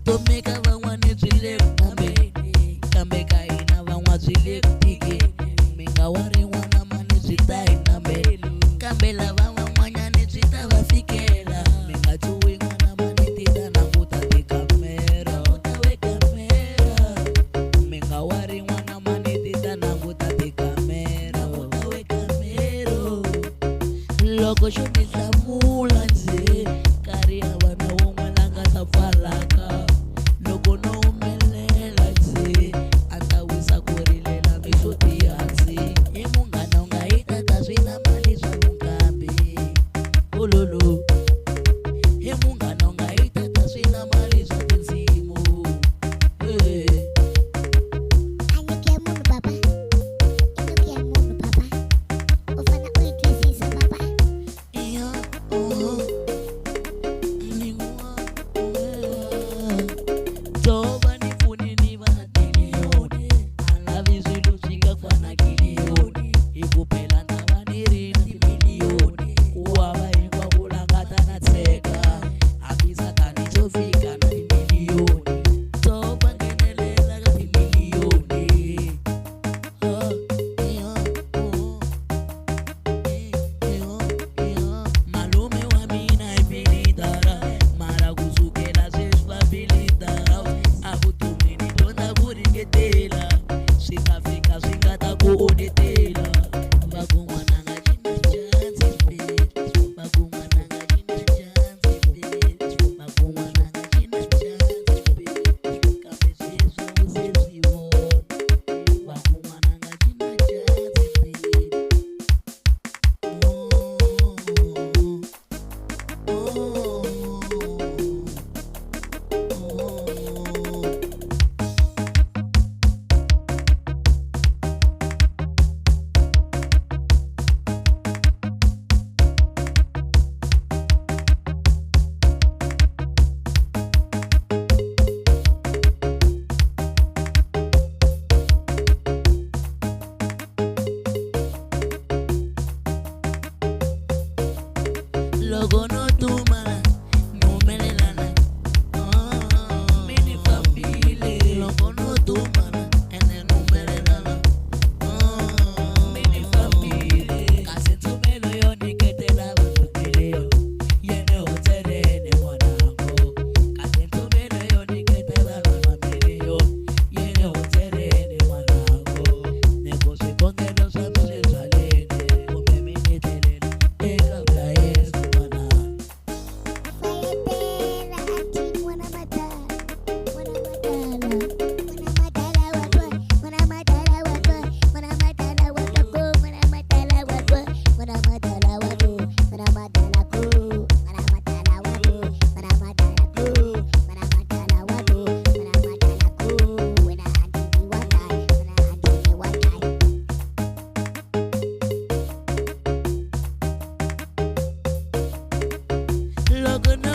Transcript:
Tomeka van'wani byi le kambe ka hina van'wana byi le ku tikeni. Mi nga wa rin'wana mani byi ta hi nambela, kambe lava van'wanyani byi ta va fikela. Mi nga chuhi n'wana mani ti ta languta tikamera. Mi nga wa rin'wana mani ti ta languta tikamera. Loko xo ni hlamula ndzi nkarhi ya vana wun'we la nga ta pfalaka. Loko no humelela ndzi a ta wisa ku rilela misoti hansi. Hi munghana u nga yi tata swi na mali swa mukambi. Ololo hi munghana u nga yi tata swi na mali swa tinsimu. Anyuki ya munhu papa, anyuki ya munhu papa, u fana u yi twisisa papa. Iya, Jova ni pfuni ni va na timiliyoni, a lavi swilo swi nga fana kiliyoni. Hi ku phela na va ni ri na timiliyoni, ku hava hinkwavo la nga ta na tsheka. Hambi Satani xo fika na timiliyoni, Jova nghenelela ka timiliyoni. Malume wa mina hi bilitara, mara kusukela sweswi va bilitara. A vutomini dyondza ku ringetela, swi nga fika swi nga ta ku onhetela. Va ku n'wananga cina chance baby, va ku n'wananga cina chance baby, va ku n'wananga cina chance baby, kambe sweswi a wu se swi vona. Va ku n'wananga cina chance baby. Loko no tuma ni humelelana, mi ni fambile. Loko no tuma ene ni humelelana, mi ni fambile. Kasi ntsumelo yo nyiketela vanhu tiliyo, yene hoteleni n'wanango. Kasi ntsumelo yo nyiketela vanhu tiliyo, yene hoteleni n'wanango. Nego swikongelo swa mi swi byaleni, kumbe mi ni telela eka vulayesu n'wana. Fayetela ati mwana madala, mwana madala, mwana madala watwa, mwana madala watwa, mwana madala watwa ko, mwana madala watwa, mwana madala watwa, mwana madala ko, mwana madala watwa, mwana madala ko, mwana madala watwa, mwana madala ko, wena antini watai, wena antini watai. Loko no